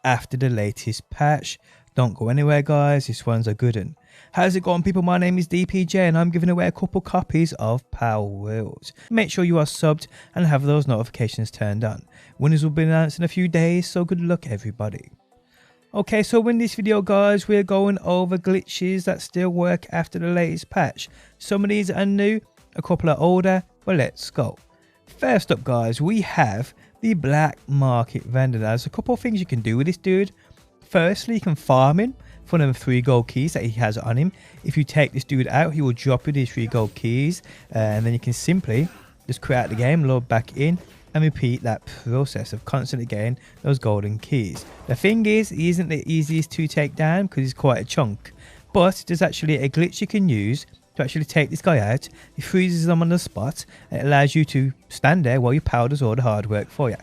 after the latest patch. Don't go anywhere guys, this one's a good one. How's it going people, my name is DPJ and I'm giving away a couple copies of Palworld. Make sure you are subbed and have those notifications turned on. Winners will be announced in a few days, so good luck everybody. Okay, so in this video guys, we're going over glitches that still work after the latest patch. Some of these are new, a couple are older, but let's go. First up guys, we have the black market vendor. There's a couple of things you can do with this dude. Firstly, you can farm him for them 3 gold keys that he has on him. If you take this dude out, he will drop you these 3 gold keys, and then you can simply just quit out the game, load back in, and repeat that process of constantly getting those golden keys. The thing is, he isn't the easiest to take down because he's quite a chunk, but there's actually a glitch you can use to actually take this guy out. He freezes them on the spot and it allows you to stand there while your pal does all the hard work for you.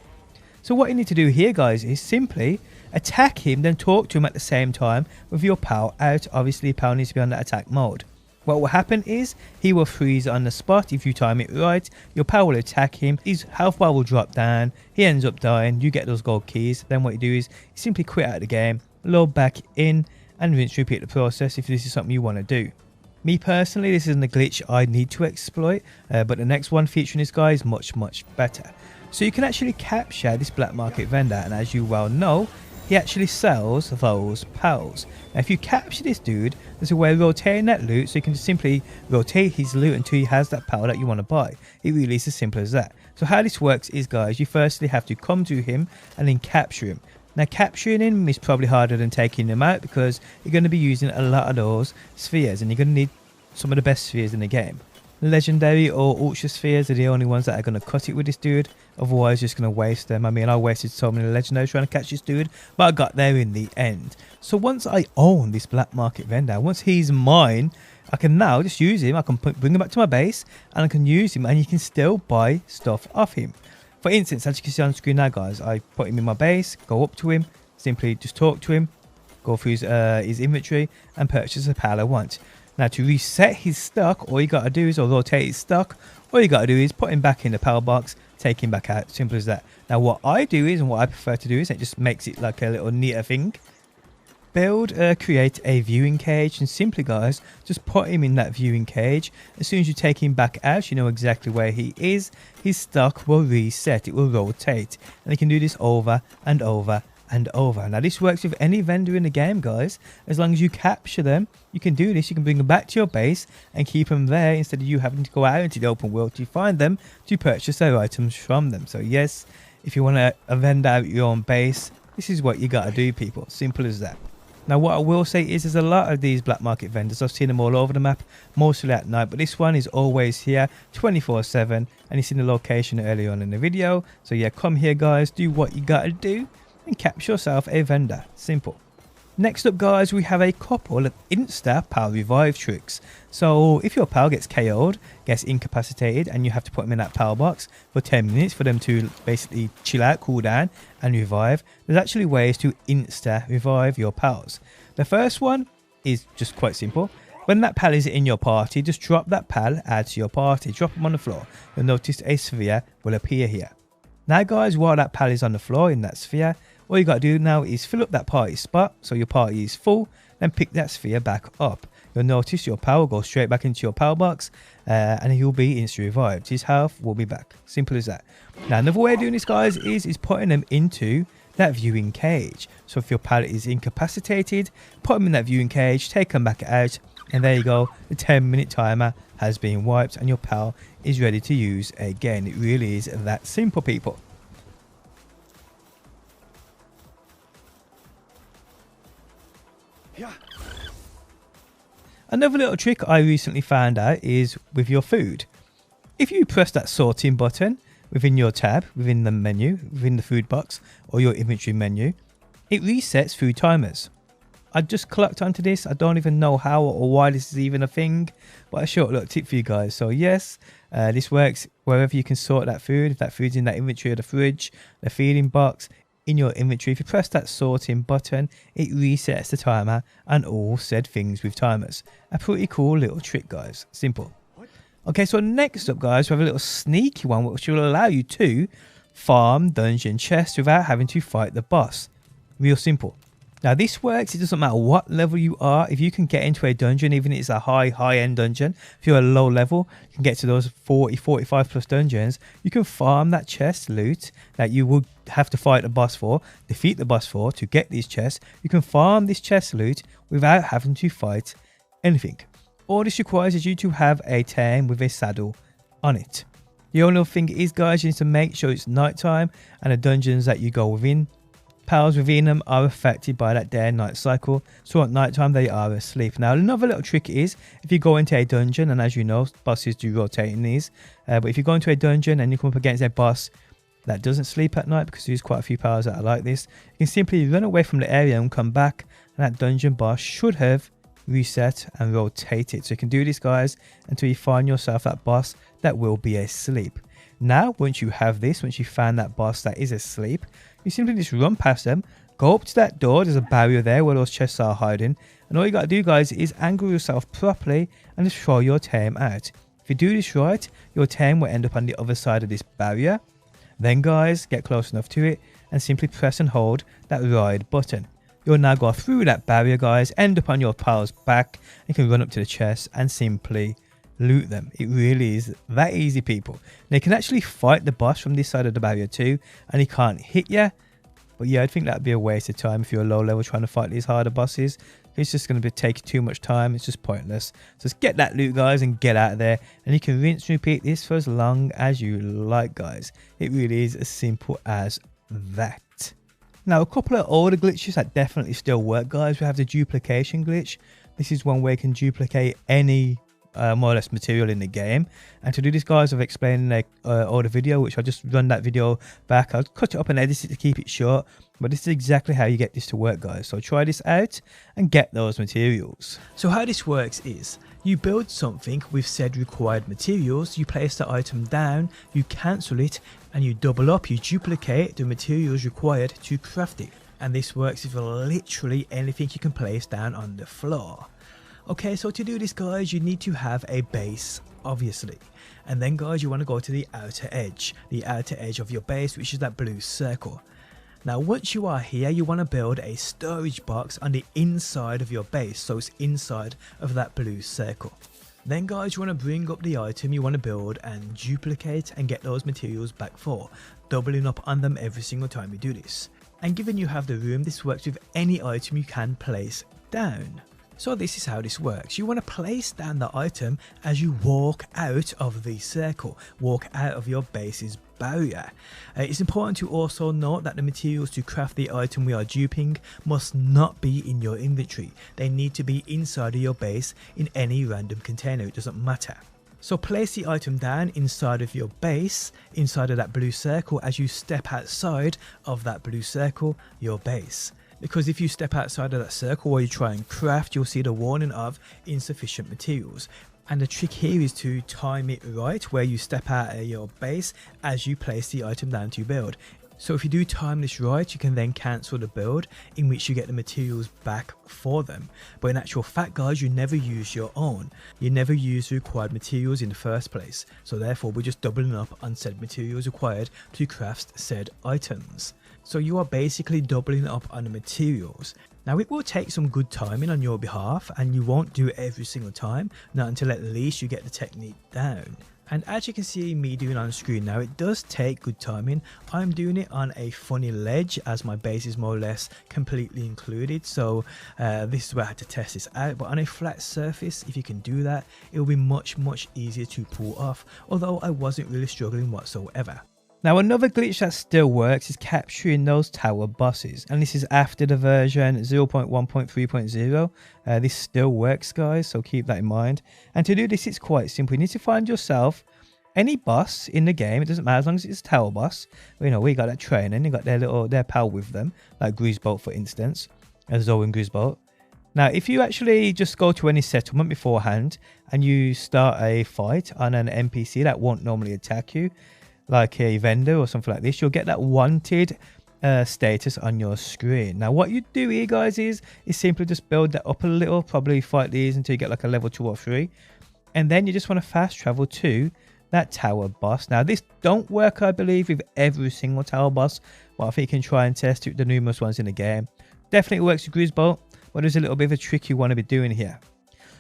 So what you need to do here guys is simply attack him, then talk to him at the same time with your pal out. Obviously your pal needs to be on that attack mode. What will happen is he will freeze on the spot. If you time it right, your pal will attack him, his health bar will drop down, he ends up dying, you get those gold keys. Then what you do is you simply quit out the game, load back in, and rinse repeat the process if this is something you want to do. Me personally, this isn't a glitch I need to exploit, but the next one featuring this guy is much better. So you can actually capture this black market vendor, and as you well know, he actually sells those pals. Now if you capture this dude, there's a way of rotating that loot, so you can just simply rotate his loot until he has that pal that you want to buy. It really is as simple as that. So how this works is guys, you firstly have to come to him and then capture him. Now capturing him is probably harder than taking him out because you're going to be using a lot of those spheres and you're going to need some of the best spheres in the game. Legendary or ultra spheres are the only ones that are going to cut it with this dude, otherwise just going to waste them. I mean, I wasted so many legendaries trying to catch this dude, but I got there in the end. So once I own this black market vendor, once he's mine, I can now just use him. I can bring him back to my base and I can use him, and you can still buy stuff off him. For instance, as you can see on screen now guys, I put him in my base, go up to him, simply just talk to him, go through his inventory and purchase the pal I want. Now to reset his stock, all you got to do is, or rotate his stock, all you got to do is put him back in the pal box, take him back out, simple as that. Now what I do is, and what I prefer to do is, it just makes it like a little neater thing. Create a viewing cage, and simply guys, just put him in that viewing cage. As soon as you take him back out, you know exactly where he is. His stock will reset, it will rotate, and you can do this over and over and over. Now this works with any vendor in the game guys. As long as you capture them, you can do this. You can bring them back to your base and keep them there instead of you having to go out into the open world to find them to purchase their items from them. So yes, if you want a vendor at your own base, this is what you gotta do people, simple as that. Now what I will say is there's a lot of these black market vendors. I've seen them all over the map, mostly at night, but this one is always here 24/7, and you've seen the location earlier on in the video. So yeah, come here guys, do what you gotta do and capture yourself a vendor, simple. Next up guys, we have a couple of insta pal revive tricks. So if your pal gets KO'd, gets incapacitated, and you have to put them in that pal box for 10 minutes for them to basically chill out, cool down and revive, there's actually ways to insta revive your pals. The first one is just quite simple. When that pal is in your party, just drop that pal, add to your party, drop them on the floor. You'll notice a sphere will appear here. Now guys, while that pal is on the floor in that sphere, all you got to do now is fill up that party spot so your party is full, then pick that sphere back up. You'll notice your pal will go straight back into your pal box, and he'll be instantly revived. His health will be back, simple as that. Now another way of doing this guys is putting them into that viewing cage. So if your pal is incapacitated, put them in that viewing cage, take them back out, and there you go, the 10-minute timer has been wiped and your pal is ready to use again. It really is that simple people. Yeah. Another little trick I recently found out is with your food. If you press that sorting button within your tab, within the menu, within the food box or your inventory menu, it resets food timers. I just clocked onto this. I don't even know how or why this is even a thing, but a short little tip for you guys. So yes, this works wherever you can sort that food. If that food's in that inventory or the fridge, the feeding box, in your inventory, if you press that sorting button, it resets the timer and all said things with timers. A pretty cool little trick guys, simple. Okay, so next up guys, we have a little sneaky one which will allow you to farm dungeon chests without having to fight the boss. Real simple. Now this works, it doesn't matter what level you are. If you can get into a dungeon, even if it's a high-end dungeon, if you're a low level, you can get to those 40, 45 plus dungeons, you can farm that chest loot that you would have to fight a boss for, defeat the boss for, to get these chests. You can farm this chest loot without having to fight anything. All this requires is you to have a tame with a saddle on it. The only thing is, guys, you need to make sure it's nighttime and the dungeons that you go within, powers within them, are affected by that day and night cycle, so at night time they are asleep. Now another little trick is, if you go into a dungeon, and as you know, bosses do rotate in these, but if you go into a dungeon and you come up against a boss that doesn't sleep at night, because there's quite a few powers that are like this, you can simply run away from the area and come back, and that dungeon boss should have reset and rotated. So you can do this, guys, until you find yourself that boss that will be asleep. Now once you have this, once you find that boss that is asleep, you simply just run past them, go up to that door, there's a barrier there where those chests are hiding, and all you got to do, guys, is angle yourself properly and just throw your tame out. If you do this right, your tame will end up on the other side of this barrier. Then, guys, get close enough to it and simply press and hold that ride button. You'll now go through that barrier, guys, end up on your pal's back, and you can run up to the chest and simply loot them. It really is that easy, people. Now you can actually fight the boss from this side of the barrier too, and he can't hit you. But yeah, I think that'd be a waste of time if you're low level trying to fight these harder bosses. It's just going to be taking too much time. It's just pointless. So just get that loot, guys, and get out of there. And you can rinse and repeat this for as long as you like, guys. It really is as simple as that. Now, a couple of older glitches that definitely still work, guys. We have the duplication glitch. This is one where you can duplicate any more or less material in the game, and to do this, guys, I've explained in an older video, which I'll just run that video back. I'll cut it up and edit it to keep it short, but this is exactly how you get this to work, guys. So try this out and get those materials. So how this works is, you build something with said required materials, you place the item down, you cancel it, and you double up, you duplicate the materials required to craft it. And this works with literally anything you can place down on the floor. Okay, so to do this, guys, you need to have a base, obviously. And then, guys, you want to go to the outer edge of your base, which is that blue circle. Now, once you are here, you want to build a storage box on the inside of your base, so it's inside of that blue circle. Then, guys, you want to bring up the item you want to build and duplicate and get those materials back for, doubling up on them every single time you do this. And given you have the room, this works with any item you can place down. So this is how this works. You want to place down the item as you walk out of the circle, walk out of your base's barrier. It's important to also note that the materials to craft the item we are duping must not be in your inventory. They need to be inside of your base in any random container, it doesn't matter. So place the item down inside of your base, inside of that blue circle, as you step outside of that blue circle, your base. Because if you step outside of that circle while you try and craft, you'll see the warning of insufficient materials. And the trick here is to time it right, where you step out of your base as you place the item down to build. So if you do time this right, you can then cancel the build, in which you get the materials back for them. But in actual fact, guys, you never use your own. You never use the required materials in the first place. So therefore, we're just doubling up on said materials required to craft said items. So you are basically doubling up on the materials. Now it will take some good timing on your behalf, and you won't do it every single time, not until at least you get the technique down. And as you can see me doing on screen now, it does take good timing. I'm doing it on a funny ledge as my base is more or less completely included. So this is where I had to test this out. But on a flat surface, if you can do that, it will be much easier to pull off. Although I wasn't really struggling whatsoever. Now another glitch that still works is capturing those tower bosses, and this is after the version 0.1.3.0. This still works, guys, so keep that in mind. And to do this, it's quite simple. You need to find yourself any boss in the game. It doesn't matter as long as it's a tower boss. You know, we got that training, they got their pal with them, like Grisbolt for instance, as Zoe and Grisbolt. Now if you actually just go to any settlement beforehand and you start a fight on an NPC that won't normally attack you, like a vendor or something like this, you'll get that wanted status on your screen. Now what you do here, guys, is simply just build that up a little, probably fight these until you get like a level 2 or 3, and then you just want to fast travel to that tower boss. Now this don't work, I believe, with every single tower boss, but I think you can try and test it with the numerous ones in the game. Definitely works with Grisbolt, but there's a little bit of a trick you want to be doing here.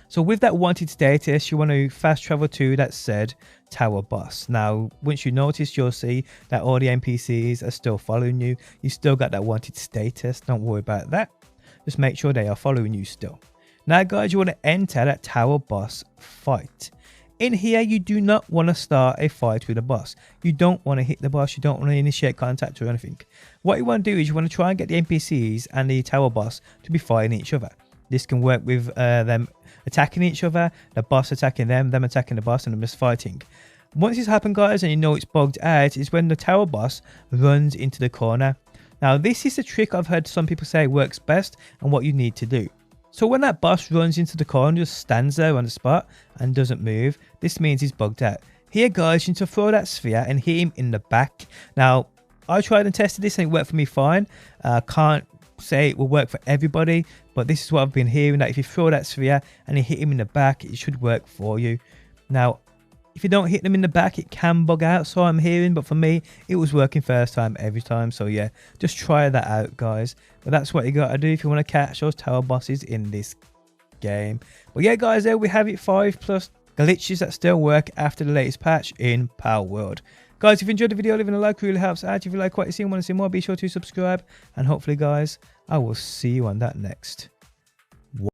So with that wanted status, you want to fast travel to that said tower boss. Now, once you notice, you'll see that all the NPCs are still following you. You still got that wanted status. Don't worry about that. Just make sure they are following you still. Now, guys, you want to enter that tower boss fight. In here, you do not want to start a fight with the boss. You don't want to hit the boss. You don't want to initiate contact or anything. What you want to do is you want to try and get the NPCs and the tower boss to be fighting each other. This can work with them attacking each other, the boss attacking them attacking the boss, and them just fighting. Once this happens, guys, and you know it's bugged out, is when the tower boss runs into the corner. Now, this is the trick I've heard some people say works best and what you need to do. So when that boss runs into the corner, just stands there on the spot and doesn't move, this means he's bugged out. Here, guys, you need to throw that sphere and hit him in the back. Now, I tried and tested this and it worked for me fine. Can't say it will work for everybody, but this is what I've been hearing, that if you throw that sphere and you hit him in the back, it should work for you. Now, if you don't hit them in the back, it can bug out, so I'm hearing, but for me, it was working first time every time. So yeah, just try that out, guys. But that's what you got to do if you want to catch those tower bosses in this game. But yeah, guys, there we have it, 5+ glitches that still work after the latest patch in Palworld. Guys, if you enjoyed the video, leaving a like really helps out. If you like what you see and want to see more, be sure to subscribe. And hopefully, guys, I will see you on that next